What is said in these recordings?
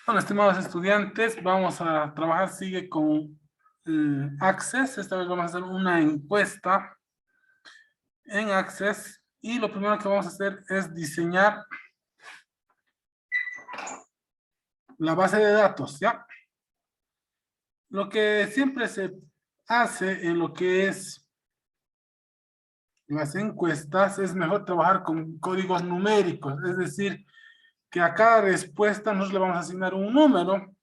Bueno, estimados estudiantes, vamos a trabajar, sigue con Access. Esta vez vamos a hacer una encuesta en Access y lo primero que vamos a hacer es diseñar la base de datos, ¿ya? Lo que siempre se hace en lo que es las encuestas es mejor trabajar con códigos numéricos, es decir, que a cada respuesta nosotros le vamos a asignar un número.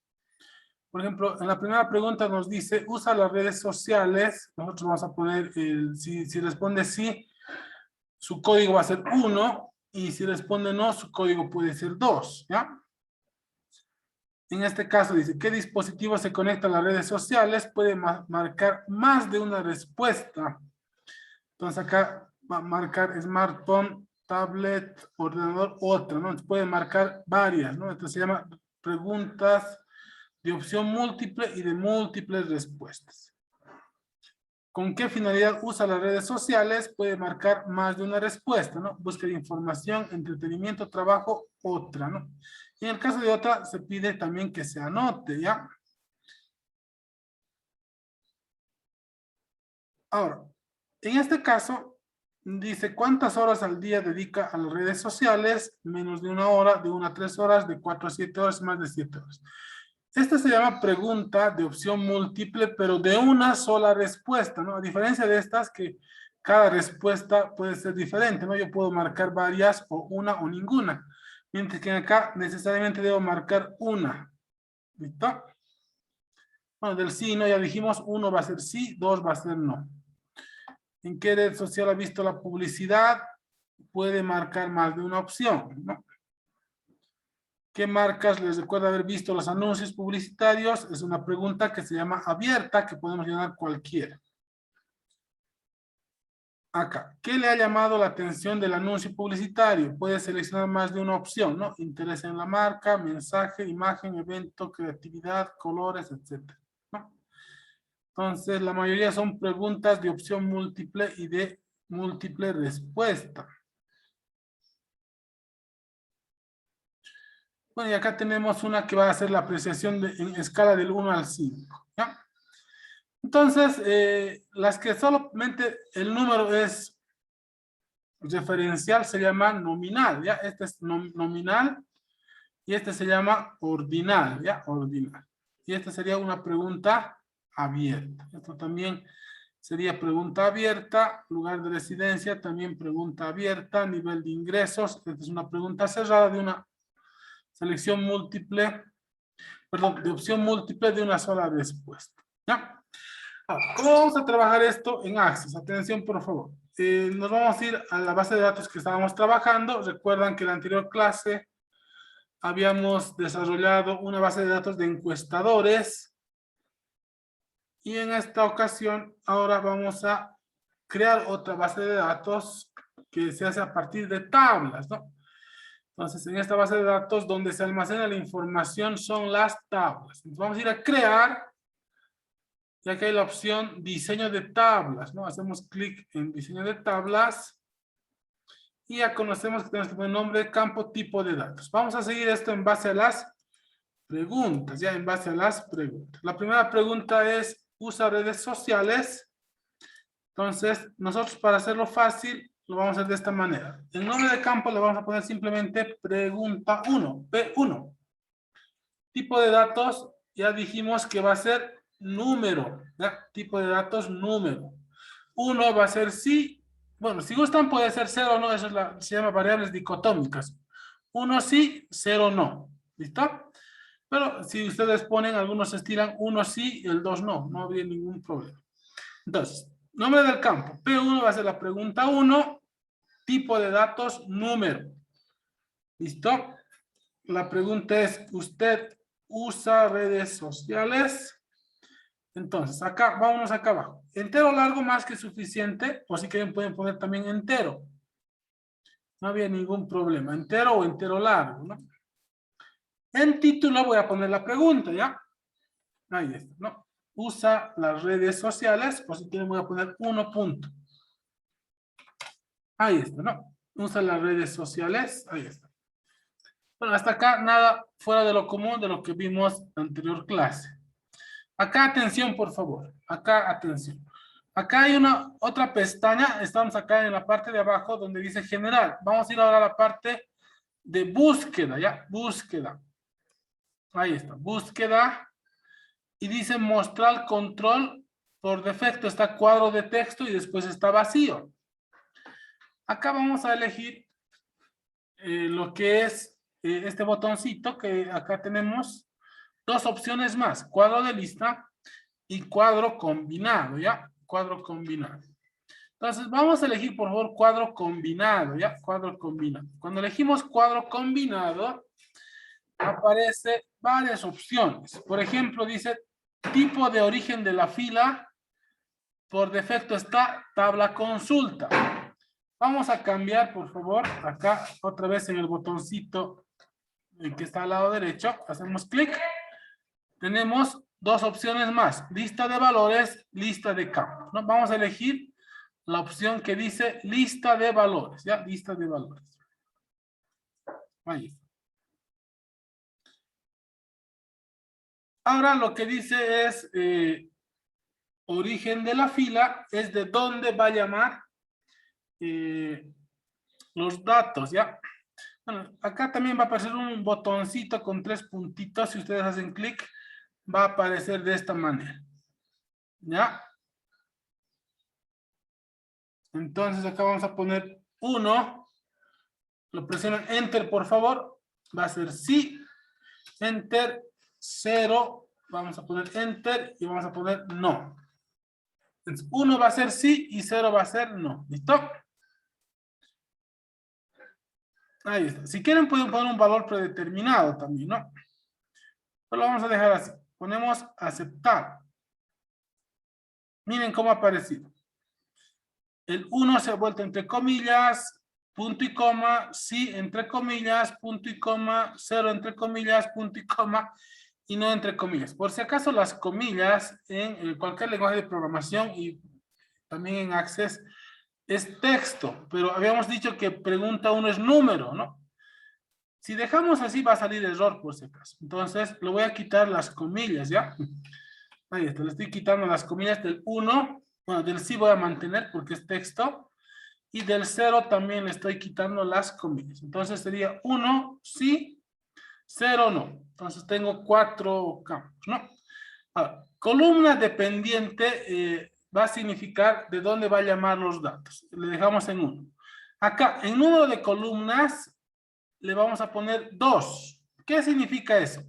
Por ejemplo, en la primera pregunta nos dice, usa las redes sociales. Nosotros vamos a poner, si responde sí, su código va a ser 1, y si responde no, su código puede ser 2, ¿ya? En este caso dice, ¿qué dispositivo se conecta a las redes sociales? Puede marcar más de una respuesta. Entonces acá va a marcar smartphone, tablet, ordenador, otra, ¿no? Entonces puede marcar varias, ¿no? Entonces se llama preguntas de opción múltiple y de múltiples respuestas. ¿Con qué finalidad usa las redes sociales? Puede marcar más de una respuesta, ¿no? Búsqueda de información, entretenimiento, trabajo, otra, ¿no? Y en el caso de otra, se pide también que se anote, ¿ya? Ahora, en este caso, dice cuántas horas al día dedica a las redes sociales, menos de 1 hora, de 1 a 3 horas, de 4 a 7 horas, más de 7 horas. Esta se llama pregunta de opción múltiple, pero de una sola respuesta, ¿no? A diferencia de estas que cada respuesta puede ser diferente, ¿no? Yo puedo marcar varias o una o ninguna, mientras que acá necesariamente debo marcar una. ¿Listo? Bueno, del sí y no ya dijimos, 1 va a ser sí, 2 va a ser no. ¿En qué red social ha visto la publicidad? Puede marcar más de una opción, ¿no? ¿Qué marcas les recuerda haber visto los anuncios publicitarios? Es una pregunta que se llama abierta, que podemos llenar cualquiera. Acá, ¿qué le ha llamado la atención del anuncio publicitario? Puede seleccionar más de una opción, ¿no? Interés en la marca, mensaje, imagen, evento, creatividad, colores, etc., ¿no? Entonces, la mayoría son preguntas de opción múltiple y de múltiple respuesta. Bueno, y acá tenemos una que va a ser la apreciación en escala del 1 al 5, ¿ya? Entonces, las que solamente el número es referencial se llama nominal, ¿ya? Este es nominal y este se llama ordinal, ¿ya? Ordinal. Y esta sería una pregunta abierta. Esto también sería pregunta abierta, lugar de residencia, también pregunta abierta, nivel de ingresos. Esta es una pregunta cerrada de una selección múltiple, perdón, de opción múltiple de una sola respuesta, ¿ya? Ahora, ¿cómo vamos a trabajar esto en Access? Atención, por favor. Nos vamos a ir a la base de datos que estábamos trabajando. Recuerdan que en la anterior clase habíamos desarrollado una base de datos de encuestadores. Y en esta ocasión, ahora vamos a crear otra base de datos que se hace a partir de tablas, ¿no? Entonces, en esta base de datos donde se almacena la información son las tablas. Entonces, vamos a ir a crear, ya que hay la opción diseño de tablas, ¿no? Hacemos clic en diseño de tablas y ya conocemos que tenemos que poner nombre, campo, tipo de datos. Vamos a seguir esto en base a las preguntas, ya en base a las preguntas. La primera pregunta es, ¿usa redes sociales? Entonces, nosotros para hacerlo fácil, lo vamos a hacer de esta manera. El nombre de campo le vamos a poner simplemente pregunta 1, P1. Tipo de datos, ya dijimos que va a ser número, ¿ya? Tipo de datos, número. 1 va a ser sí. Bueno, si gustan puede ser 0 o no, eso se llama variables dicotómicas. 1 sí, 0 no. ¿Listo? Pero si ustedes ponen, algunos estiran 1 sí y el 2 no, no habría ningún problema. Entonces, nombre del campo. P1 va a ser la pregunta 1, tipo de datos, número. ¿Listo? La pregunta es, ¿usted usa redes sociales? Entonces, acá, vámonos acá abajo. Entero largo más que suficiente, o si quieren pueden poner también entero. No había ningún problema, entero o entero largo, ¿no? En título voy a poner la pregunta, ¿ya? Ahí está, ¿no? Usa las redes sociales, o si quieren voy a poner 1 punto. Ahí está, ¿no? Usa las redes sociales, ahí está. Bueno, hasta acá nada fuera de lo común de lo que vimos en la anterior clase. Acá atención, por favor. Acá atención. Acá hay una otra pestaña. Estamos acá en la parte de abajo donde dice general. Vamos a ir ahora a la parte de búsqueda, ¿ya? Búsqueda. Ahí está, búsqueda. Y dice mostrar control. Por defecto está cuadro de texto y después está vacío. Acá vamos a elegir lo que es este botoncito que acá tenemos. Dos opciones más, cuadro de lista y cuadro combinado, ¿ya? Cuadro combinado. Entonces, vamos a elegir, por favor, cuadro combinado, ¿ya? Cuadro combinado. Cuando elegimos cuadro combinado, aparece varias opciones. Por ejemplo, dice tipo de origen de la fila. Por defecto está tabla consulta. Vamos a cambiar, por favor, acá otra vez en el botoncito que está al lado derecho. Hacemos clic. Tenemos dos opciones más. Lista de valores, lista de campos, ¿no? Vamos a elegir la opción que dice lista de valores, ¿ya? Lista de valores. Ahí. Ahora lo que dice es origen de la fila, es de dónde va a llamar los datos, ¿ya? Bueno, acá también va a aparecer un botoncito con 3 puntitos. Si ustedes hacen clic, va a aparecer de esta manera. ¿Ya? Entonces acá vamos a poner 1. Lo presionan Enter, por favor. Va a ser sí. Enter. 0. Vamos a poner Enter y vamos a poner no. Entonces, 1 va a ser sí y 0 va a ser no. ¿Listo? Ahí está. Si quieren pueden poner un valor predeterminado también, ¿no? Pero lo vamos a dejar así. Ponemos aceptar. Miren cómo ha aparecido. El 1 se ha vuelto entre comillas, punto y coma, sí entre comillas, punto y coma, 0 entre comillas, punto y coma, y no entre comillas. Por si acaso las comillas en cualquier lenguaje de programación y también en Access es texto, pero habíamos dicho que pregunta 1 es número, ¿no? Si dejamos así va a salir error por si acaso. Entonces le voy a quitar las comillas, ¿ya? Ahí está, le estoy quitando las comillas del 1. Bueno, del sí voy a mantener porque es texto. Y del 0 también le estoy quitando las comillas. Entonces sería 1 sí, 0 no. Entonces tengo 4 campos, ¿no? Ahora, columna dependiente va a significar de dónde va a llamar los datos. Le dejamos en 1. Acá, en número de columnas, le vamos a poner 2. ¿Qué significa eso?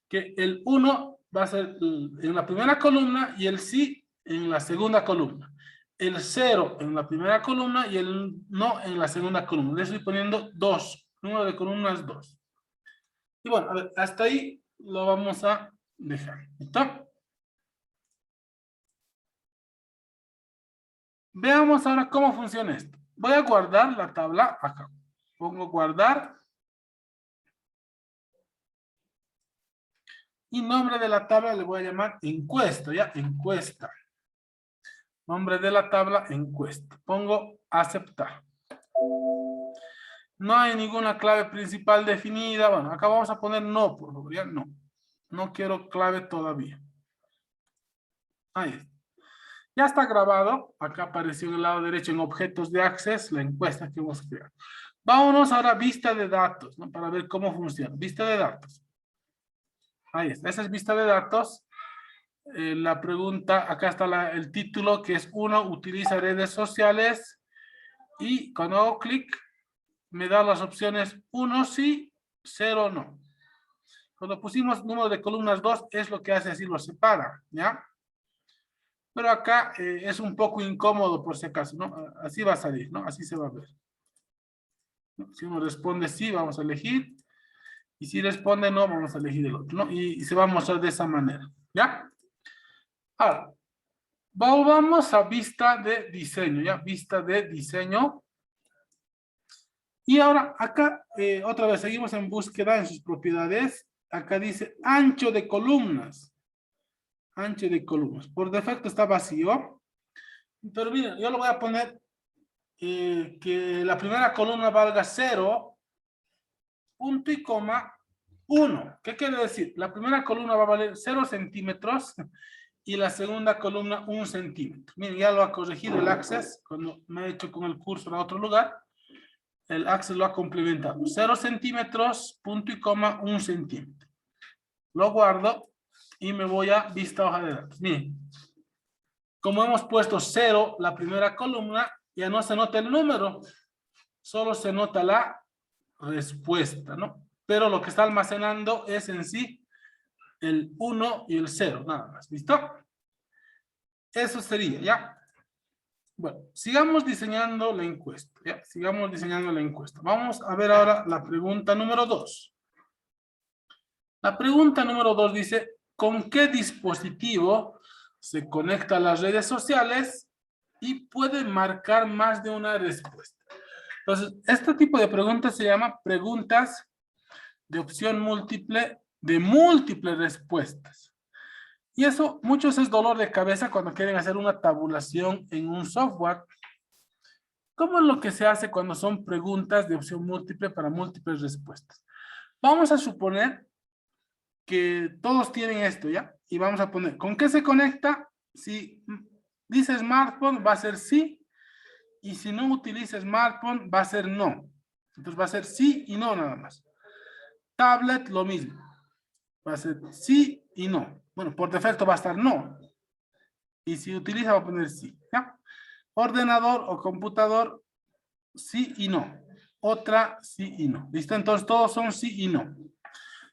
Que el 1 va a ser en la primera columna y el sí en la segunda columna. El 0 en la primera columna y el no en la segunda columna. Le estoy poniendo 2. Número de columnas 2. Y bueno, a ver, hasta ahí lo vamos a dejar. ¿Listo? Veamos ahora cómo funciona esto. Voy a guardar la tabla acá. Pongo guardar. Y nombre de la tabla le voy a llamar encuesta, ¿ya? Encuesta. Nombre de la tabla, encuesta. Pongo aceptar. No hay ninguna clave principal definida. Bueno, acá vamos a poner no, por favor, ¿ya? No. No quiero clave todavía. Ahí está. Ya está grabado. Acá apareció en el lado derecho en objetos de Access la encuesta que hemos creado. Vámonos ahora a vista de datos, ¿no? Para ver cómo funciona. Vista de datos. Ahí está. Esa es vista de datos. La pregunta, acá está el título que es 1, utiliza redes sociales. Y cuando hago clic, me da las opciones 1 sí, 0 no. Cuando pusimos número de columnas 2, es lo que hace así, lo separa, ¿ya? Pero acá es un poco incómodo por si acaso, ¿no? Así va a salir, ¿no? Así se va a ver. Si uno responde sí, vamos a elegir. Y si responde no, vamos a elegir el otro, ¿no? Y se va a mostrar de esa manera, ¿ya? Ahora, volvamos a vista de diseño, ¿ya? Vista de diseño. Y ahora acá, otra vez, seguimos en búsqueda en sus propiedades. Acá dice ancho de columnas. Ancho de columnas. Por defecto está vacío. Pero miren, yo lo voy a poner que la primera columna valga 0 punto y coma, 1. ¿Qué quiere decir? La primera columna va a valer 0 centímetros y la segunda columna 1 centímetro. Miren, ya lo ha corregido el Access cuando me he hecho con el cursor a otro lugar. El Access lo ha complementado. 0 centímetros, punto y coma, 1 centímetro. Lo guardo y me voy a vista hoja de datos. Miren, como hemos puesto 0 la primera columna, ya no se nota el número, solo se nota la respuesta, ¿no? Pero lo que está almacenando es en sí el 1 y el 0, nada más. ¿Listo? Eso sería, ¿ya? Bueno, sigamos diseñando la encuesta, ¿ya? Sigamos diseñando la encuesta. Vamos a ver ahora la pregunta número 2. La pregunta número 2 dice, ¿con qué dispositivo se conecta a las redes sociales y puede marcar más de una respuesta? Entonces, este tipo de preguntas se llama preguntas de opción múltiple, de múltiples respuestas. Y eso, muchos es dolor de cabeza cuando quieren hacer una tabulación en un software. ¿Cómo es lo que se hace cuando son preguntas de opción múltiple para múltiples respuestas? Vamos a suponer que todos tienen esto, ¿ya? Y vamos a poner, ¿con qué se conecta? Si dice smartphone, va a ser sí. Y si no utiliza smartphone, va a ser no. Entonces va a ser sí y no nada más. Tablet, lo mismo. Va a ser sí y no. Bueno, por defecto va a estar no. Y si utiliza, va a poner sí, ¿ya? Ordenador o computador, sí y no. Otra, sí y no. ¿Listo? Entonces todos son sí y no.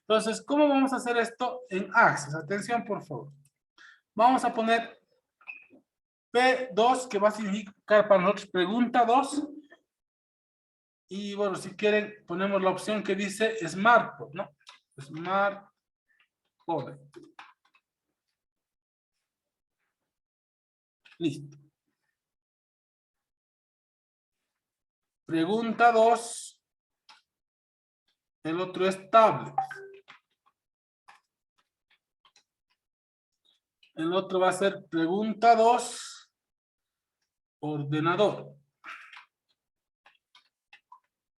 Entonces, ¿cómo vamos a hacer esto en Access? Atención, por favor. Vamos a poner P2, que va a significar para nosotros pregunta 2. Y bueno, si quieren, ponemos la opción que dice smartphone, ¿no? Smartphone. Listo. Pregunta 2. El otro es tablet. El otro va a ser pregunta 2. Ordenador.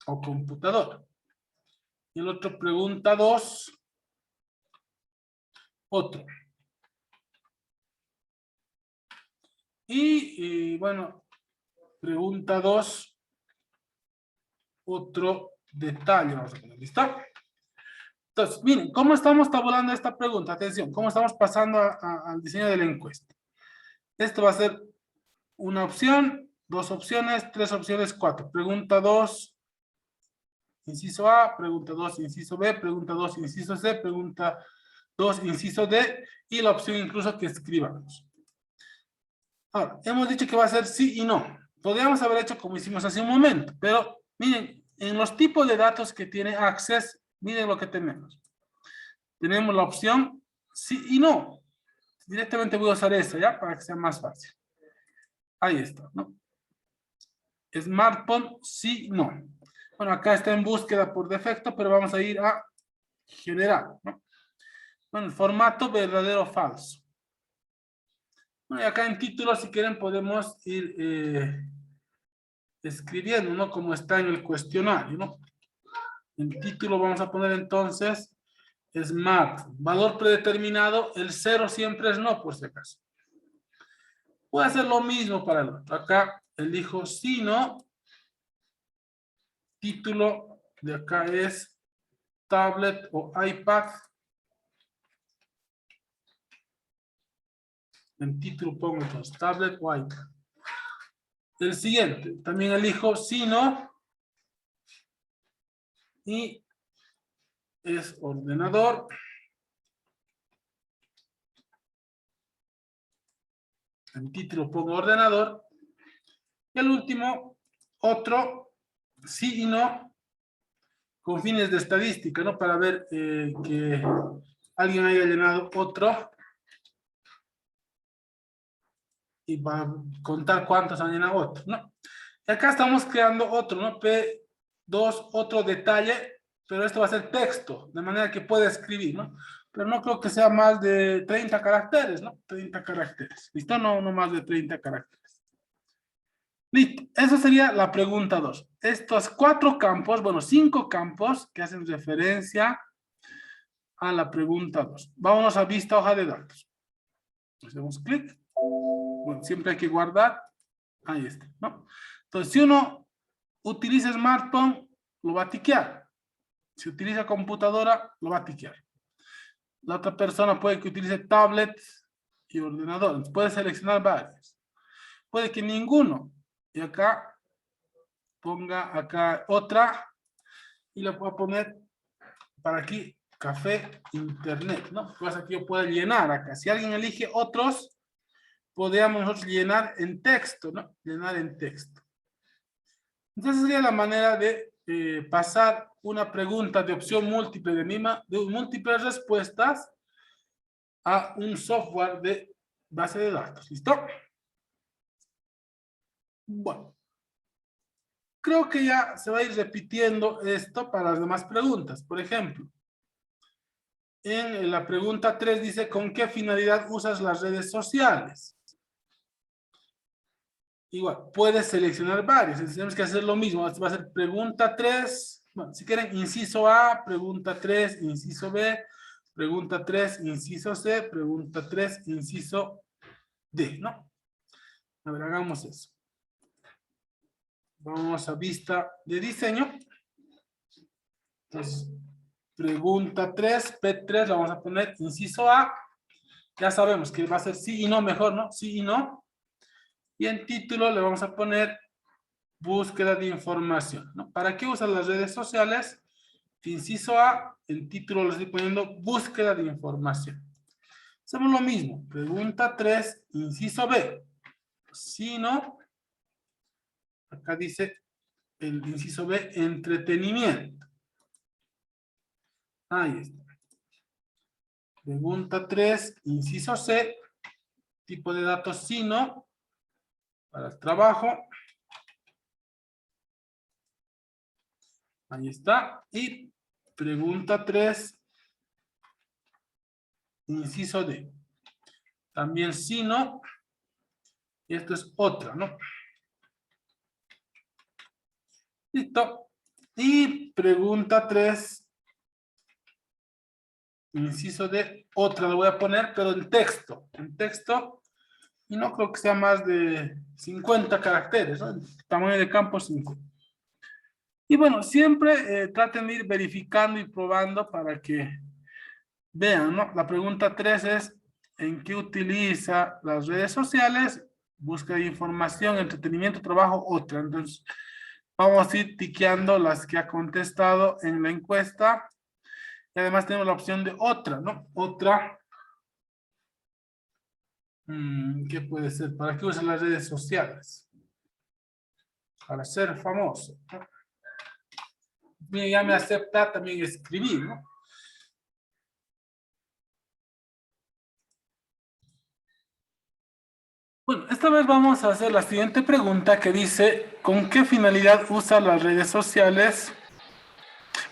O computador. Y el otro pregunta 2. Otro. Y bueno, pregunta 2. Otro detalle. Vamos a poner, ¿listo? Entonces, miren, ¿cómo estamos tabulando esta pregunta? Atención, ¿cómo estamos pasando al diseño de la encuesta? Esto va a ser una opción, 2 opciones, 3 opciones, 4. Pregunta 2, inciso A, pregunta 2, inciso B, pregunta 2, inciso C, pregunta 2, inciso D, y la opción incluso que escribamos. Ahora, hemos dicho que va a ser sí y no. Podríamos haber hecho como hicimos hace un momento, pero miren, en los tipos de datos que tiene Access, miren lo que tenemos. Tenemos la opción sí y no. Directamente voy a usar esa, ¿ya? Para que sea más fácil. Ahí está, ¿no? Smartphone, sí, no. Bueno, acá está en búsqueda por defecto, pero vamos a ir a general, ¿no? Bueno, el formato verdadero o falso. Bueno, y acá en título, si quieren, podemos ir escribiendo, ¿no? Como está en el cuestionario, ¿no? En título vamos a poner entonces Smart. Valor predeterminado, el 0 siempre es no, por si acaso. Voy a hacer lo mismo para el otro. Acá elijo sí, no. Título de acá es tablet o iPad. En título pongo entonces tablet o iPad. El siguiente, también elijo sí, no. Y es ordenador. En título pongo ordenador. Y el último, otro, sí y no, con fines de estadística, ¿no? Para ver que alguien haya llenado otro. Y va a contar cuántos han llenado otro, ¿no? Y acá estamos creando otro, ¿no? P2, otro detalle, pero esto va a ser texto, de manera que puede escribir, ¿no? Pero no creo que sea más de 30 caracteres, ¿no? 30 caracteres. ¿Listo? No más de 30 caracteres. Listo, esa sería la pregunta 2. Estos 4 campos, bueno, 5 campos que hacen referencia a la pregunta 2. Vámonos a vista hoja de datos. Hacemos clic. Bueno, siempre hay que guardar. Ahí está, ¿no? Entonces, si uno utiliza smartphone, lo va a tiquear. Si utiliza computadora, lo va a tiquear. La otra persona puede que utilice tablet y ordenador. Entonces, puede seleccionar varios. Puede que ninguno. Y acá ponga acá otra y la puedo poner para aquí café internet, ¿no? Cosa que yo pueda llenar acá. Si alguien elige otros, podríamos nosotros llenar en texto, ¿no? Llenar en texto. Entonces sería la manera de pasar una pregunta de opción múltiple de múltiples respuestas a un software de base de datos. ¿Listo? Bueno. Creo que ya se va a ir repitiendo esto para las demás preguntas. Por ejemplo, en la pregunta 3 dice, ¿con qué finalidad usas las redes sociales? Igual, puedes seleccionar varios. Entonces, tenemos que hacer lo mismo. Va a ser pregunta 3. Bueno, si quieren, inciso A, pregunta 3, inciso B, pregunta 3, inciso C, pregunta 3, inciso D, ¿no? A ver, hagamos eso. Vamos a vista de diseño. Entonces, pregunta 3, P3, la vamos a poner inciso A. Ya sabemos que va a ser sí y no, mejor, ¿no? Sí y no. Y en título le vamos a poner búsqueda de información, ¿no? ¿Para qué usan las redes sociales? Inciso A, en título le estoy poniendo búsqueda de información. Hacemos lo mismo. Pregunta 3, inciso B. Sí, no. Acá dice el inciso B, entretenimiento. Ahí está. Pregunta 3, inciso C. Tipo de datos sí, no. Para el trabajo. Ahí está. Y pregunta 3, inciso D. También sí, no. Y esto es otra, ¿no? Listo. Y pregunta 3, inciso D, otra lo voy a poner, pero en texto. En texto. Y no creo que sea más de 50 caracteres, ¿no? El tamaño de campo 5. Y bueno, siempre traten de ir verificando y probando para que vean, ¿no? La pregunta 3 es, ¿en qué utiliza las redes sociales? Búsqueda de información, entretenimiento, trabajo, otra. Entonces, vamos a ir tiqueando las que ha contestado en la encuesta. Y además tenemos la opción de otra, ¿no? Otra. ¿Qué puede ser? ¿Para qué usan las redes sociales? Para ser famoso, ¿no? Bien, ya me acepta también escribir, ¿no? Bueno, esta vez vamos a hacer la siguiente pregunta que dice, ¿con qué finalidad usa las redes sociales?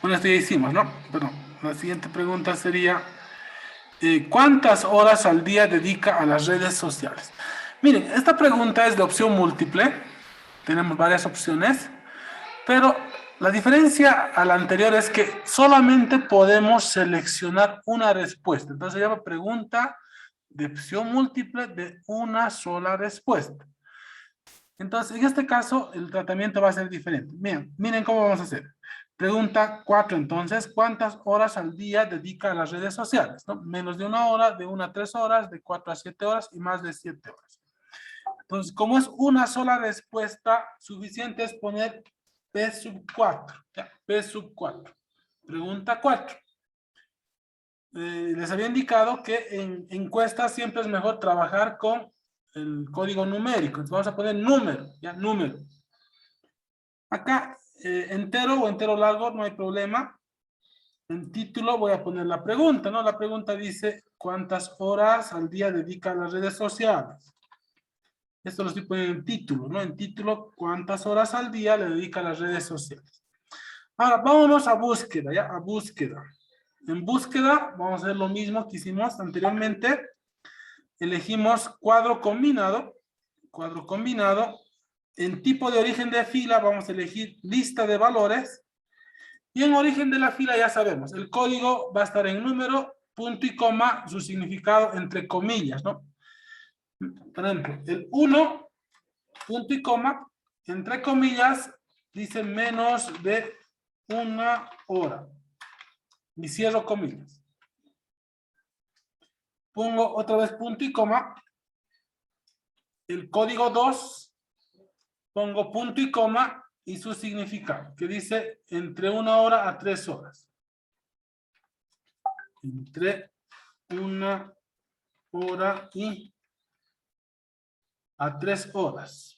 Bueno, esto ya hicimos, ¿no? Pero la siguiente pregunta sería, ¿cuántas horas al día dedica a las redes sociales? Miren, esta pregunta es de opción múltiple. Tenemos varias opciones. Pero la diferencia a la anterior es que solamente podemos seleccionar una respuesta. Entonces se llama pregunta de opción múltiple de una sola respuesta. Entonces, en este caso, el tratamiento va a ser diferente. Miren cómo vamos a hacer. Pregunta 4, entonces, ¿cuántas horas al día dedica a las redes sociales? ¿No? Menos de 1 hora, de 1 a 3 horas, de 4 a 7 horas y más de 7 horas. Entonces, como es una sola respuesta, suficiente es poner P sub 4. ¿Ya? P sub 4. Pregunta 4. Les había indicado que en encuestas siempre es mejor trabajar con el código numérico. Entonces vamos a poner número, ¿ya? Número. Acá, entero o entero largo, no hay problema. En título voy a poner la pregunta, ¿no? La pregunta dice, ¿cuántas horas al día dedica a las redes sociales? Esto lo estoy poniendo en título, ¿no? En título, ¿cuántas horas al día le dedica a las redes sociales? Ahora, vámonos a búsqueda, ¿ya? A búsqueda. En búsqueda, vamos a hacer lo mismo que hicimos anteriormente. Elegimos cuadro combinado. Cuadro combinado. En tipo de origen de fila vamos a elegir lista de valores. Y en origen de la fila ya sabemos, el código va a estar en número, punto y coma, su significado entre comillas, ¿no? Por ejemplo, el 1, punto y coma, entre comillas, dice menos de 1 hora. Y cierro comillas. Pongo otra vez punto y coma. El código 2, pongo punto y coma y su significado, que dice entre 1 hora a 3 horas. Entre 1 hora y a 3 horas.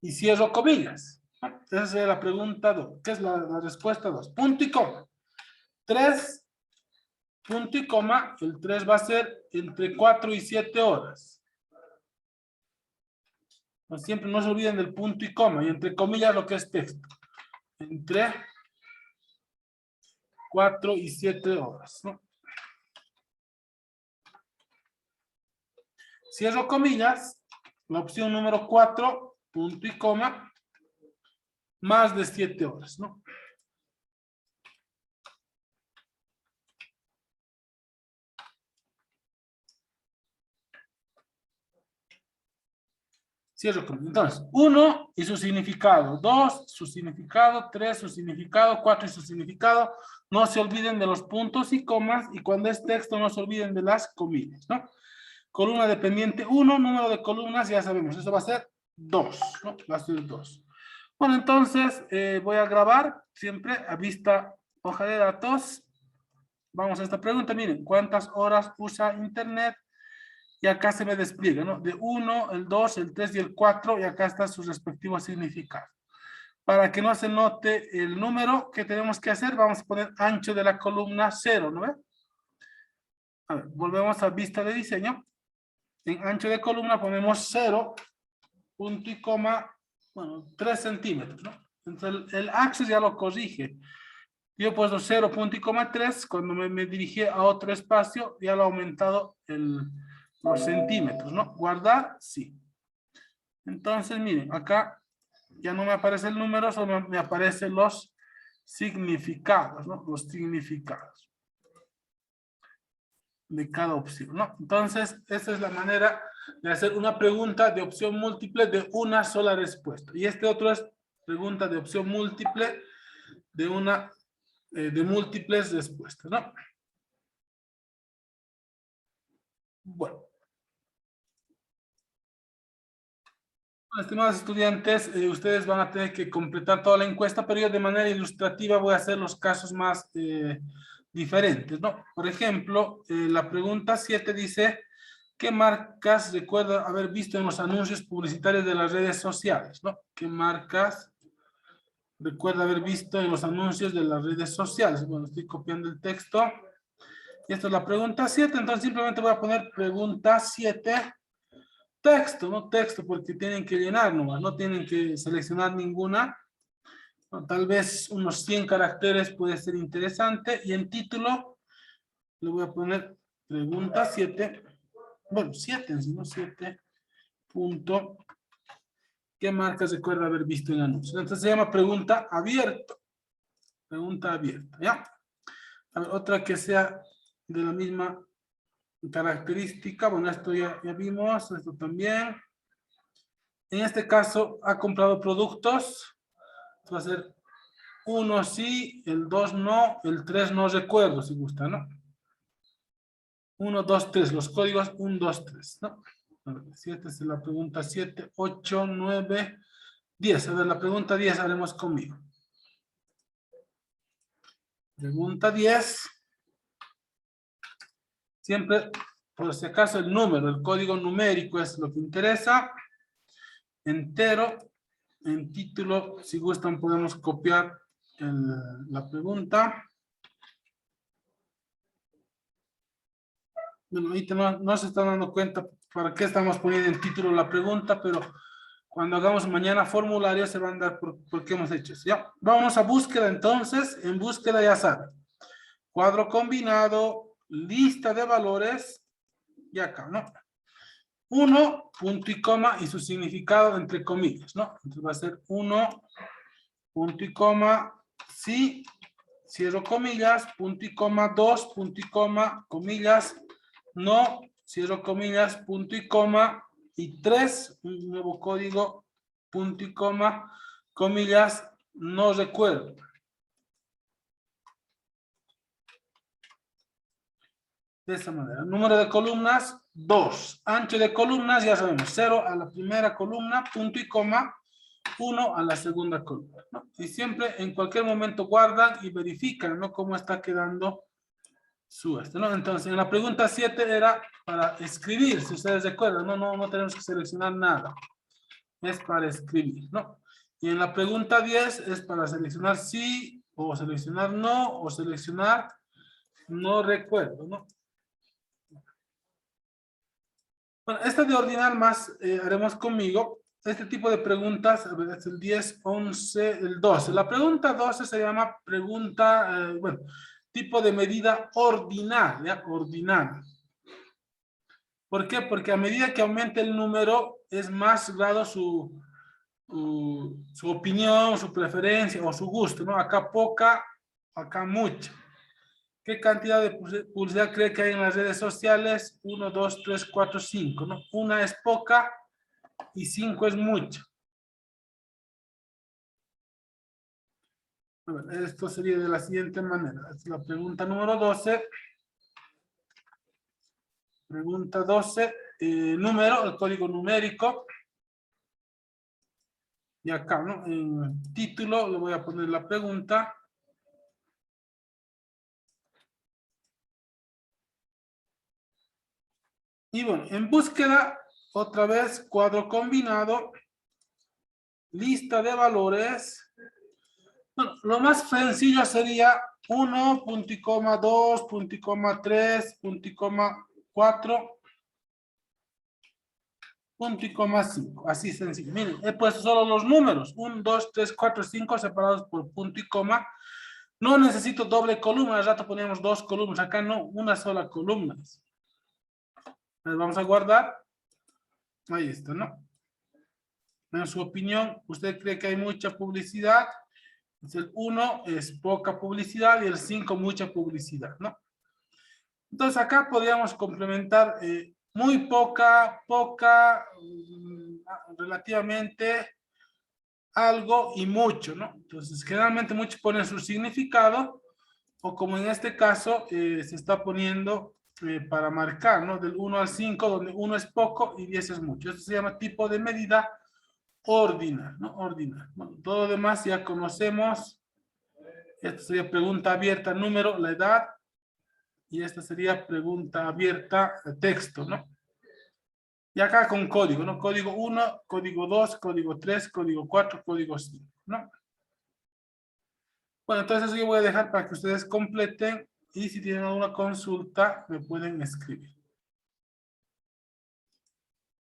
Y cierro comillas. Esa es la pregunta 2. ¿Qué es la respuesta 2? Punto y coma. 3, punto y coma. El 3 va a ser entre 4 y 7 horas. No, siempre no se olviden del punto y coma. Y entre comillas lo que es texto. Entre 4 y 7 horas, ¿no? Cierro comillas. La opción número 4, punto y coma, más de 7 horas, ¿no? Cierro comillas. Entonces, 1 y su significado, 2 su significado, 3 su significado, 4 y su significado. No se olviden de los puntos y comas, y cuando es texto no se olviden de las comillas, ¿no? Columna dependiente 1, número de columnas, ya sabemos, eso va a ser 2, ¿no? Va a ser 2. Bueno, entonces voy a grabar siempre a vista hoja de datos. Vamos a esta pregunta, miren, ¿cuántas horas usa internet? Y acá se me despliega, ¿no? De 1, el 2, el 3 y el 4, y acá está su respectivo significado. Para que no se note el número que tenemos que hacer, vamos a poner ancho de la columna 0, ¿no ve? A ver, volvemos a vista de diseño. En ancho de columna ponemos 0, punto y coma, bueno, 3 centímetros, ¿no? Entonces el Access ya lo corrige. Yo he puesto 0, punto y coma 3, cuando me dirigí a otro espacio, ya lo ha aumentado los centímetros, ¿no? Guardar, sí. Entonces, miren, acá ya no me aparece el número, solo me aparecen los significados, ¿no? Los significados de cada opción, ¿no? Entonces, esa es la manera de hacer una pregunta de opción múltiple de una sola respuesta. Y este otro es pregunta de opción múltiple de múltiples respuestas, ¿no? Bueno. Estimados estudiantes, ustedes van a tener que completar toda la encuesta, pero yo de manera ilustrativa voy a hacer los casos más diferentes, ¿no? Por ejemplo, la pregunta 7 dice, ¿qué marcas recuerda haber visto en los anuncios publicitarios de las redes sociales, ¿no? ¿Qué marcas recuerda haber visto en los anuncios de las redes sociales? Bueno, estoy copiando el texto. Y esta es la pregunta 7, entonces simplemente voy a poner pregunta 7. Texto, no texto, porque tienen que llenar nomás, no tienen que seleccionar ninguna. No, tal vez unos 100 caracteres puede ser interesante. Y en título le voy a poner pregunta 7. Bueno, 7, sino 7. Punto. ¿Qué marcas recuerda haber visto en anuncios? Entonces se llama pregunta abierta. Pregunta abierta, ¿ya? A ver, otra que sea de la misma característica. Bueno, esto ya vimos, esto también. En este caso, ha comprado productos. Va a ser 1 sí, el 2 no, el 3 no recuerdo si gusta, ¿no? 1, 2, 3, los códigos 1, 2, 3, ¿no? A ver, 7 es la pregunta 7, 8, 9, 10. A ver, la pregunta 10 haremos conmigo. Pregunta 10. Siempre, por si acaso, el número, el código numérico es lo que interesa. Entero. En título, si gustan, podemos copiar la pregunta. Bueno, ahorita no se están dando cuenta para qué estamos poniendo en título la pregunta, pero cuando hagamos mañana formulario se van a dar por qué hemos hecho eso. Ya, vamos a búsqueda entonces. En búsqueda ya saben. Cuadro combinado, lista de valores y acá, ¿no? 1, punto y coma, y su significado entre comillas, ¿no? Entonces va a ser 1, punto y coma, sí, cierro comillas, punto y coma, 2, punto y coma, comillas, no, cierro comillas, punto y coma, y 3, un nuevo código, punto y coma, comillas, no recuerdo. De esta manera. Número de columnas, 2. Ancho de columnas, ya sabemos, 0 a la primera columna, punto y coma, 1 a la segunda columna, ¿no? Y siempre, en cualquier momento, guardan y verifican, ¿no? Cómo está quedando su ¿no? Entonces, en la pregunta 7 era para escribir, si ustedes recuerdan, no tenemos que seleccionar nada. Es para escribir, ¿no? Y en la pregunta 10 es para seleccionar sí, o seleccionar no, o seleccionar no recuerdo, ¿no? Bueno, esta de ordinar más haremos conmigo. Este tipo de preguntas, a ver, es el 10, 11, el 12. La pregunta 12 se llama pregunta, bueno, tipo de medida ordinal, ¿ya? Ordinal. ¿Por qué? Porque a medida que aumenta el número, es más grado su opinión, su preferencia o su gusto, ¿no? Acá poca, acá mucha. ¿Qué cantidad de publicidad cree que hay en las redes sociales? 1, 2, 3, 4, 5, ¿no? Una es poca y 5 es mucha. Bueno, esto sería de la siguiente manera. Es la pregunta número 12. Pregunta 12. Número, el código numérico. Y acá, ¿no? En título le voy a poner la pregunta. Y bueno, en búsqueda, otra vez, cuadro combinado, lista de valores. Bueno, lo más sencillo sería 1, punto y coma, 2, punto y coma, 3, punto y coma, 4, punto y coma, 5. Así sencillo. Miren, he puesto solo los números. 1, 2, 3, 4, 5 separados por punto y coma. No necesito doble columna. Al rato poníamos 2 columnas. Acá no, una sola columna. Vamos a guardar. Ahí está, ¿no? En su opinión, ¿usted cree que hay mucha publicidad? El 1 es poca publicidad y el 5 mucha publicidad, ¿no? Entonces acá podríamos complementar muy poca, relativamente, algo y mucho, ¿no? Entonces generalmente muchos ponen su significado o como en este caso se está poniendo para marcar, ¿no? Del 1 al 5, donde 1 es poco y 10 es mucho. Esto se llama tipo de medida ordinal, ¿no? Ordinal. Bueno, todo lo demás ya conocemos. Esta sería pregunta abierta, número, la edad. Y esta sería pregunta abierta, texto, ¿no? Y acá con código, ¿no? Código 1, código 2, código 3, código 4, código 5, ¿no? Bueno, entonces eso yo voy a dejar para que ustedes completen y si tienen alguna consulta me pueden escribir.